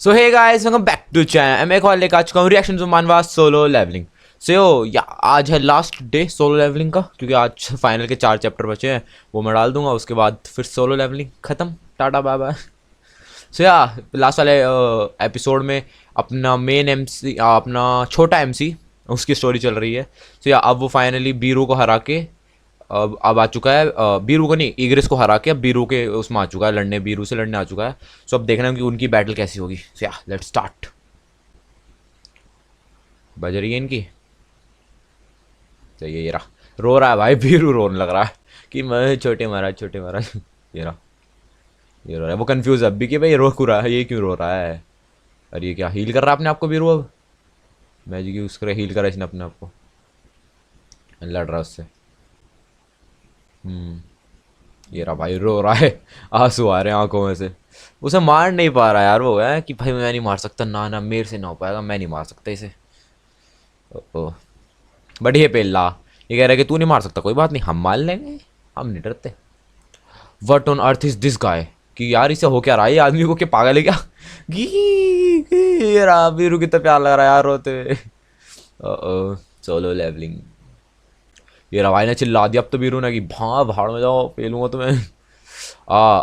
So hey guys welcome back to channel. मैं एक और लेकर आ चुका हूँ reaction to manhwa solo leveling. So yeah आज है लास्ट डे सोलो लेवलिंग का, क्योंकि आज फाइनल के 4 चैप्टर बचे हैं, वो मैं डाल दूंगा। उसके बाद फिर सोलो लेवलिंग खत्म, टाटा बाय बाय। सो या लास्ट वाले एपिसोड में अपना मेन एमसी, अपना छोटा एमसी, उसकी स्टोरी चल रही है। सो या अब वो फाइनली बीरू को हरा के अब आ चुका है। बीरू को नहीं, ईग्रिस को हरा के अब बीरू के उसमें आ चुका है, लड़ने बीरू से लड़ने आ चुका है। सो अब देखना है कि उनकी बैटल कैसी होगी। सो या लेट्स स्टार्ट। बज रही है इनकी, तो ये रहा, रो रहा है भाई बीरू, रोने लग रहा है कि मैं छोटे महाराज ये रहा, ये रो रहा है। वो कंफ्यूज है अभी कि भाई रो क्यों रहा है, ये क्यों रो रहा है। अरे ये क्या हील कर रहा है अपने आपको बीरू, अब मैजिक यूज करे हील करा इसने अपने आपको, लड़ रहा है उससे। ये रहा भाई, रो रहा है, आंसू आ रहे हैं आंखों में से। उसे मार नहीं पा रहा यार, वो है कि भाई मैं नहीं मार सकता, ना ना मेरे से ना हो पाएगा, मैं नहीं मार सकता इसे। ओ बट ये पेल्ला ये कह रहा है कि तू नहीं मार सकता, कोई बात नहीं, हम मार लेंगे, हम नहीं डरते। What on earth is this guy, कि यार इसे हो क्या रहा है, ये आदमी को क्या पागल है क्या। गी ये रहा बीरू, कितना प्यार लग रहा है यार रोते हुए। Solo leveling. ये रवाई ने चिल्ला दिया अब तो बीरू ने कि भाड़ भाड़ में जाओ, पेलूंगा तुम्हें।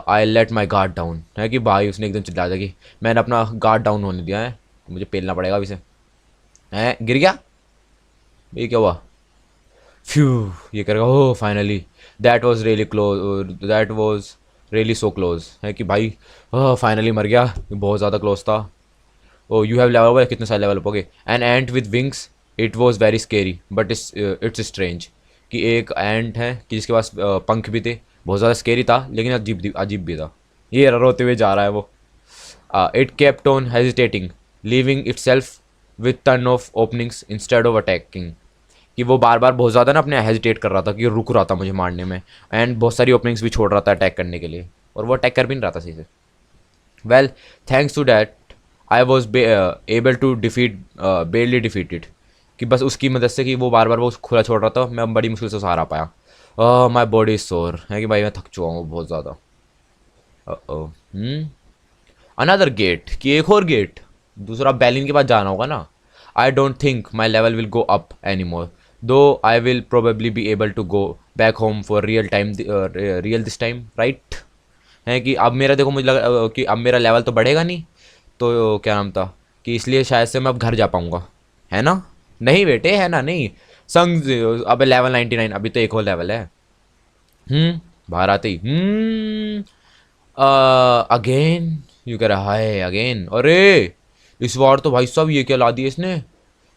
I let my guard down, है कि भाई उसने एकदम चिल्ला दिया कि मैंने अपना गार्ड डाउन होने दिया है, तो मुझे पेलना पड़ेगा अब इसे। है गिर गया, ये क्या हुआ। फ्यू, ये करेगा, ओह finally, that was really close, that was really so close, है कि भाई फाइनली मर गया, ये बहुत ज़्यादा क्लोज था। ओ यू हैव लेवल, कितने सारे लेवल अप हो गए। An ant with wings, it was very scary but it's strange, कि एक एंट है कि जिसके पास पंख भी थे, बहुत ज़्यादा स्केरी था लेकिन अजीब अजीब भी था। ये रोते हुए जा रहा है वो। It kept on hesitating, leaving itself with ton of openings instead of attacking, कि वो बार बार बहुत ज़्यादा ना अपने हेजिटेट कर रहा था, कि रुक रहा था मुझे मारने में, एंड बहुत सारी ओपनिंग्स भी छोड़ रहा था अटैक करने के लिए, और वो अटैक कर भी नहीं रहा था सही से। Well thanks to that I was able to defeat, barely defeated, कि बस उसकी मदद से, कि वो बार बार वो खुला छोड़ रहा था, मैं बड़ी मुश्किल से सहारा पाया। माई बॉडी इज सोर, है कि भाई मैं थक चुका हूँ बहुत ज़्यादा। अनदर गेट, कि एक और गेट, दूसरा बैलिन के पास जाना होगा ना। I don't think my level will go up any more, though I will probably be able to go back home for real time, real this time right, है कि अब मेरा देखो, मुझे लगा कि अब मेरा लेवल तो बढ़ेगा नहीं, तो क्या नाम था, कि इसलिए शायद से मैं अब घर जा पाऊँगा, है ना। नहीं बेटे, है ना, नहीं संग, अब लेवल 99, अभी तो एक और लेवल है। बाहर आते ही अगेन, यू कह रहा हाय अगेन। अरे इस बार तो भाई साहब ये क्या ला दिया इसने,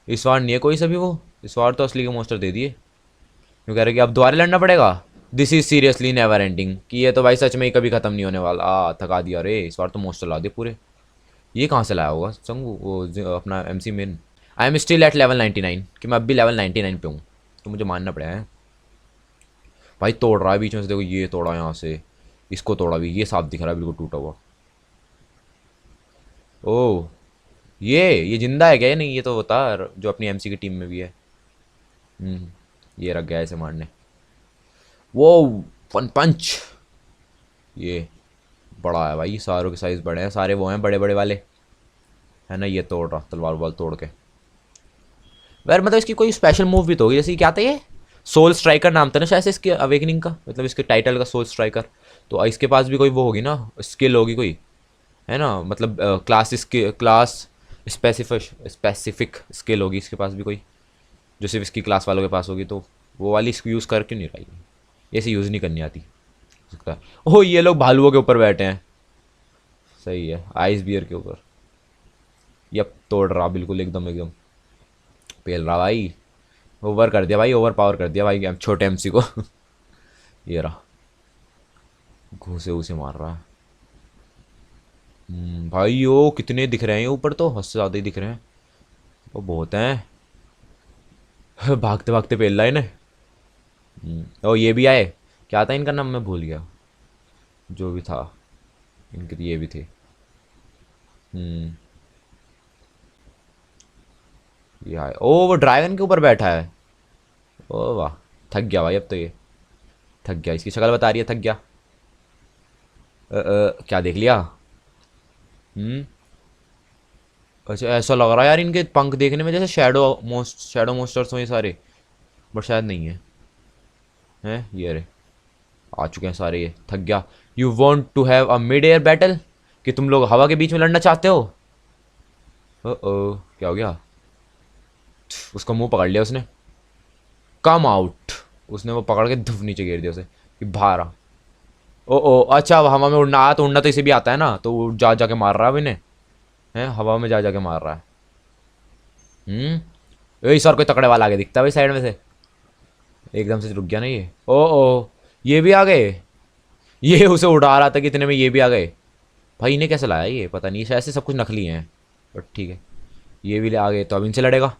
इस बार नहीं है कोई सभी वो, इस बार तो असली के मोस्टर दे दिए। यू कह रहे कि अब दोबारा लड़ना पड़ेगा, this is seriously never ending, कि ये तो भाई सच में ही कभी खत्म नहीं होने वाला। थका दिया, अरे इस बार तो मोस्टर ला दिए पूरे। ये कहाँ से लाया होगा संगू, वो अपना M C main. I am still at level 99, कि मैं अब भी लेवल 99 पे हूँ, तो मुझे मानना पड़ेगा है। भाई तोड़ रहा है बीच में से, देखो ये तोड़ा यहाँ से, इसको तोड़ा भी, ये साफ दिख रहा है बिल्कुल टूटा हुआ। ओह ये जिंदा है क्या, ये नहीं, ये तो होता जो अपनी एमसी की टीम में भी है। ये रख गया ऐसे मारने। वो वन पंच, ये बड़ा है भाई, सारों के साइज बड़े हैं, सारे वो हैं बड़े बड़े वाले, है ना। ये तोड़ रहा तलवार वाल तोड़ के। वैर मतलब इसकी कोई स्पेशल मूव भी तो होगी, जैसे क्या था ये, सोल स्ट्राइकर नाम था ना शायद से इसके अवेकनिंग का, मतलब इसके टाइटल का सोल स्ट्राइकर। तो इसके पास भी कोई वो होगी ना, स्किल होगी कोई, है ना, मतलब क्लास, इसके क्लास स्पेसिफिक स्किल होगी इसके पास भी कोई, जो सिर्फ इसकी क्लास वालों के पास होगी। तो वो वाली इसको यूज़ करके नहीं रही, ऐसे यूज़ नहीं करनी आती सकता है। ओह ये लोग भालुओं के ऊपर बैठे हैं, सही है, आइस बियर के ऊपर। यप तोड़ रहा बिल्कुल, एकदम एकदम पेल रहा भाई, ओवर कर दिया भाई, ओवर पावर कर दिया भाई छोटे एमसी को। ये रहा, घूसे उसे मार रहा है। भाई ओ कितने दिख रहे हैं ऊपर, तो हद से ज़्यादा ही दिख रहे हैं, वो बहुत हैं। भागते भागते पेल रहा है इन्हें। ओ ये भी आए, क्या था इनका नाम मैं भूल गया, जो भी था इनके तो ये भी थे। हम्म ये आए, ओ वो ड्रैगन के ऊपर बैठा है। ओ वाह, थक गया भाई अब तो ये, थक गया, इसकी शक्ल बता रही है थक गया। क्या देख लिया। हम्म अच्छा ऐसा लग रहा है यार इनके पंख देखने में जैसे शैडो मोस्टर्स हो ये सारे, बट शायद नहीं है। हैं ये रहे, आ चुके हैं सारे, ये थक गया। You want to have a mid air battle, कि तुम लोग हवा के बीच में लड़ना चाहते हो। ओ क्या हो गया, उसका मुंह पकड़ लिया उसने। कम आउट, उसने वो पकड़ के धुप नीचे गिर दिया उसे कि बाहर आ। ओ ओ अच्छा, अब हवा में उड़ना आया तो उड़ना तो इसे भी आता है ना, तो वो जा जाके मार रहा है अब इन्हें। हैं हवा में जा जाके मार रहा है। यही सर कोई तकड़े वाला आगे दिखता है भाई साइड में से, एकदम से रुक गया ना ये। ओ ओ ये भी आ गए, ये उसे उड़ा रहा था कि इतने में ये भी आ गए। भाई इन्हें कैसे लाया ये पता नहीं, शायद से सब कुछ नकली हैं, बट ठीक है। ये भी ले आ गए तो अब इनसे लड़ेगा।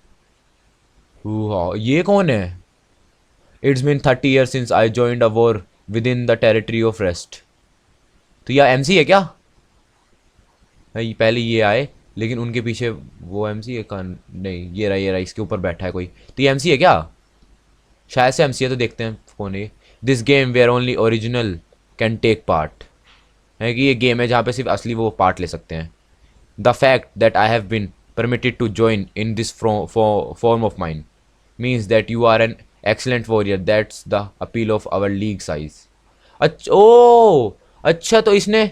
ये कौन है। It's been 30 year since I joined a war within the territory of rest. तो यह एमसी है क्या। भाई पहले ये आए, लेकिन उनके पीछे वो एमसी है का नहीं, ये रहा इसके ऊपर बैठा है कोई। तो ये एमसी है क्या, शायद से एमसी है, तो देखते हैं कौन है। This game where only original can take part, है कि ये गेम है जहाँ पे सिर्फ असली वो पार्ट ले सकते हैं। The fact that I have been permitted to join in this form of mine means that you are an excellent warrior. That's the appeal of our league size. अच्छा ओ, अच्छा तो इसने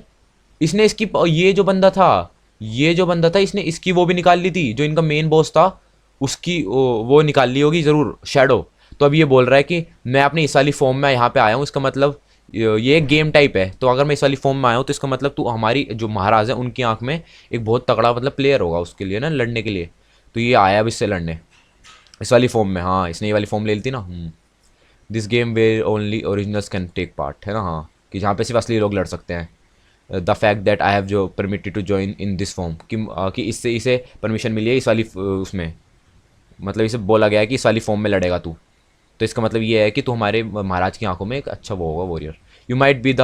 इसने इसकी ये जो बंदा था, इसने इसकी वो भी निकाल ली थी, जो इनका मेन बॉस था उसकी वो निकाल ली होगी ज़रूर, शैडो। तो अब ये बोल रहा है कि मैं अपनी इस वाली फॉर्म में यहाँ पे आया हूँ, इसका मतलब ये एक गेम टाइप है, तो अगर मैं इस वाली फॉर्म में आया हूँ तो इसका मतलब तू हमारी जो महाराज है उनकी आंख में एक बहुत तगड़ा मतलब प्लेयर होगा उसके लिए ना, लड़ने के लिए। तो ये आया अब इससे लड़ने इस वाली फॉर्म में। हाँ इसने ये वाली फॉर्म ले ली थी ना। This game where only originals can take part, है ना। हाँ कि जहाँ पे सिर्फ असली लोग लड़ सकते हैं। The fact that I have जो permitted to join in this form, कि इससे इसे परमिशन मिली है इस वाली उसमें, मतलब इसे बोला गया है कि इस वाली फॉर्म में लड़ेगा तू। तो इसका मतलब ये है कि तू हमारे महाराज की आंखों में एक अच्छा वो होगा warrior. You might be the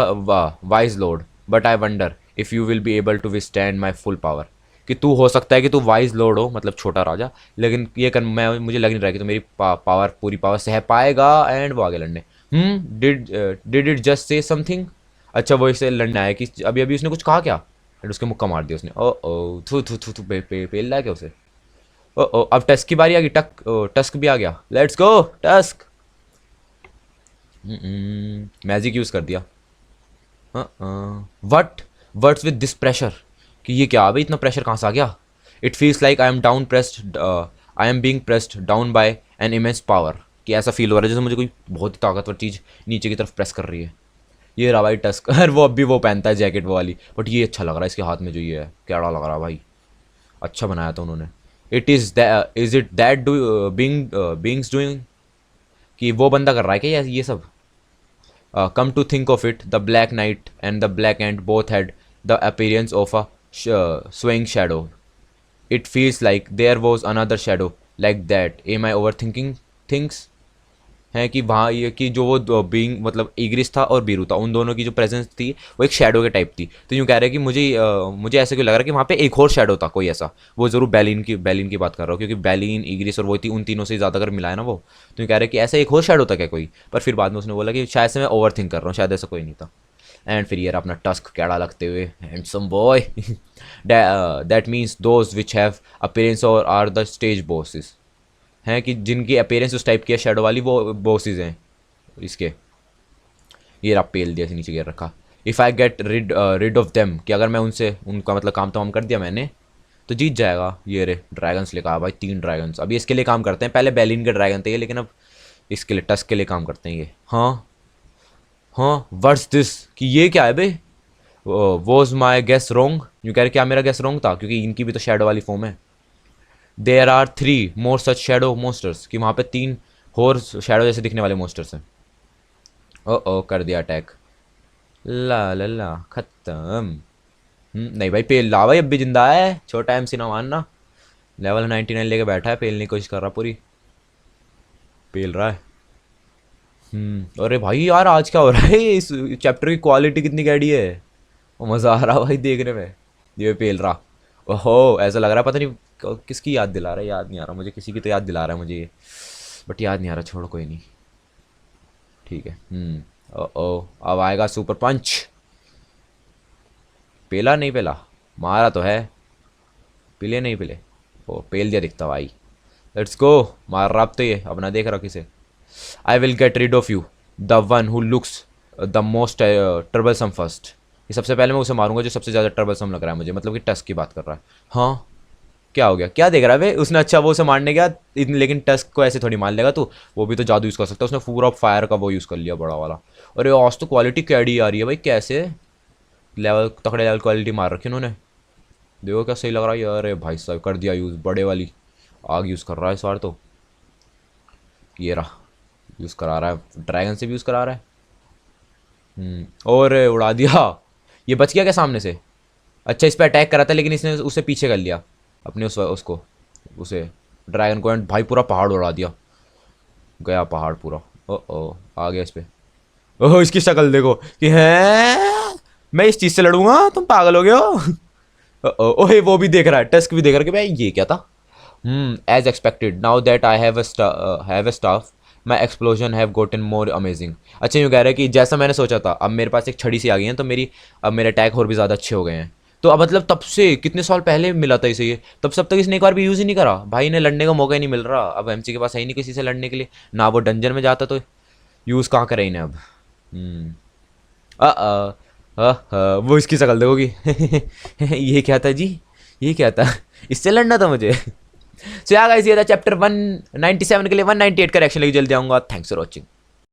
wise lord, but I wonder if you will be able to withstand my full power, कि तू हो सकता है कि तू वाइज लॉर्ड हो मतलब छोटा राजा, लेकिन ये कर मैं मुझे लग नहीं रहा कि तू मेरी पावर पूरी पावर सह पाएगा। एंड वो आगे लड़ने। Did it just say something. अच्छा वो इसे लड़ना है कि अभी अभी उसने कुछ कहा क्या, एंड उसके मुक्का मार दिया उसने। ओ ओ थू थू थू थू पेल रहा है क्या उसे। ओ ओ अब टस्क की बारी आ गई, टस्क भी आ गया, let's go tusk. Magic use कर दिया। What words with this pressure, कि ये क्या अभी इतना प्रेशर कहाँ से आ गया। It feels like I am down pressed, I am being pressed down by an immense power, कि ऐसा फील हो रहा है जैसे मुझे कोई बहुत ही ताकतवर चीज़ नीचे की तरफ प्रेस कर रही है। ये रहा भाई टस्क। और वो अभी वो पहनता है जैकेट वो वाली, बट ये अच्छा लग रहा है इसके हाथ में जो ये है, कैड़ा लग रहा है भाई, अच्छा बनाया था उन्होंने। Is it that do beings doing, कि वो बंदा कर रहा है क्या ये सब। Come to think of it, the Black Knight and the Black Ant both had the appearance of a swaying shadow. It feels like there was another shadow like that. Am I overthinking things? है कि वहाँ ये कि जो वो being मतलब ईग्रिस था और बीरू था, उन दोनों की जो प्रेजेंस थी वो एक शैडो के टाइप थी। तो यूँ कह रहे हैं कि मुझे ऐसे क्यों लग रहा है कि वहाँ पे एक और शैडो था कोई ऐसा। वो ज़रूर बैलिन की बात कर रहा हूँ, क्योंकि बैलिन ईग्रिस और वो थी, उन तीनों से ज़्यादा अगर मिलाया ना वो, तो यूँ कह रहे हैं कि ऐसा एक और शैडो था क्या कोई। पर फिर बाद में उसने बोला कि शायद से मैं ओवर थिंक कर रहा हूँ, शायद ऐसा कोई नहीं था। एंड फिर यार अपना टस्क कैड़ा लगते हुए, handsome boy. That means those which have appearance और आर द स्टेज बॉसेस, हैं कि जिनकी अपेयरेंस उस टाइप की है शैडो वाली, वो बॉसेज हैं इसके। ये रहा पेल दिया से नीचे गिर रखा। If I get rid of them, कि अगर मैं उनसे उनका मतलब काम तमाम कर दिया मैंने तो जीत जाएगा। ये रे ड्रैगन्स लेकर आ भाई, 3 ड्रैगन्स अभी इसके लिए काम करते हैं, पहले बैलिन के ड्रैगन थे ये, लेकिन अब इसके लिए टस्क के लिए काम करते हैं ये। हाँ हाँ व्हाट्स दिस, कि ये क्या है बे। वॉज माई गेस रोंग, यूँ कह रहे क्या मेरा गेस रोंग था, क्योंकि इनकी भी तो शैडो वाली फॉर्म है। There are 3 more such shadow monsters, कि वहाँ पे 3 और शैडो जैसे दिखने वाले मोस्टर्स हैं। ओ ओ कर दिया अटैक, ला ला खत्म। नहीं भाई पेल ला भाई, अब भी जिंदा है, छोटा एमसी ना मानना। लेवल 99 लेके बैठा है, पेलने की कोशिश कर रहा पूरी, पेल रहा है। अरे भाई यार आज क्या हो रहा है, इस चैप्टर की क्वालिटी कितनी कैडी है, वो मज़ा आ रहा भाई देखने में। ये पेल रहा, ओहो ऐसा लग रहा है पता नहीं किसकी याद दिला रहा है, याद नहीं आ रहा मुझे, किसी की तो याद दिला रहा है मुझे ये, बट याद नहीं आ रहा, छोड़ो कोई नहीं। ठीक है। ओ ओ अब आएगा सुपर पंच। पेला नहीं पेला, मारा तो है। पिले नहीं पिले। ओ पेल दिया दिखता भाई। Let's go. मार रहा अब तो ये, अब ना देख रहा किसे। I will get rid of you, the one who looks the most troublesome first. ये सबसे पहले मैं उसे मारूंगा जो सबसे ज़्यादा ट्रबलसम लग रहा है मुझे, मतलब कि टस्क की बात कर रहा है। हाँ क्या हो गया, क्या देख रहा है वे उसने? अच्छा वो उसे मारने गया लेकिन टस्क को ऐसे थोड़ी मार लेगा तू, वो भी तो जादू यूज़ कर सकता है। उसने पूरा फायर का वो यूज़ कर लिया बड़ा वाला। अरे आज तो क्वालिटी कैडी आ रही है भाई, कैसे लेवल तकड़े लेवल क्वालिटी मार रखी उन्होंने। देखो क्या सही लग रहा है यार। अरे भाई साहब कर दिया यूज़, बड़े वाली आग यूज़ कर रहा है इस बार तो। ये रहा, यूज़ करा रहा है, ड्रैगन से भी यूज़ करा रहा है। और उड़ा दिया। ये बच गया क्या सामने से? अच्छा इस पे अटैक करा था लेकिन इसने उसे पीछे कर लिया अपने उसको, उसे ड्रैगन को। एंड भाई पूरा पहाड़ उड़ा दिया, गया पहाड़ पूरा। ओ ओ आ गया इस पे। ओह इसकी शक्ल देखो कि है मैं इस चीज़ से लड़ूंगा, तुम पागल हो गए हो। ओहे वो भी देख रहा है, टस्क भी देख रहा है कि भाई ये क्या था। As expected now that I have a staff my explosion have gotten more amazing. अच्छा यूँ कह रहा है कि जैसा मैंने सोचा था, अब मेरे पास एक छड़ी सी आ गई है तो मेरी अब मेरे अटैक और भी ज़्यादा अच्छे हो गए हैं। तो अब मतलब तब से कितने साल पहले मिला था इसे ये, तब सब तक इसने एक बार भी यूज़ ही नहीं करा। भाई ने लड़ने का मौका ही नहीं मिल रहा, अब एमसी के पास है ही नहीं किसी से लड़ने के लिए, ना वो डंजन में जाता तो यूज़ कहाँ करे इन्हें अब। हम्म वो इसकी शक्ल देखोगी। ये क्या था जी, ये क्या था? इससे लड़ना था मुझे। सो यार गाइस ये था चैप्टर 197 के लिए 198 का रिएक्शन लेके जल्दी आऊंगा। Thanks for watching.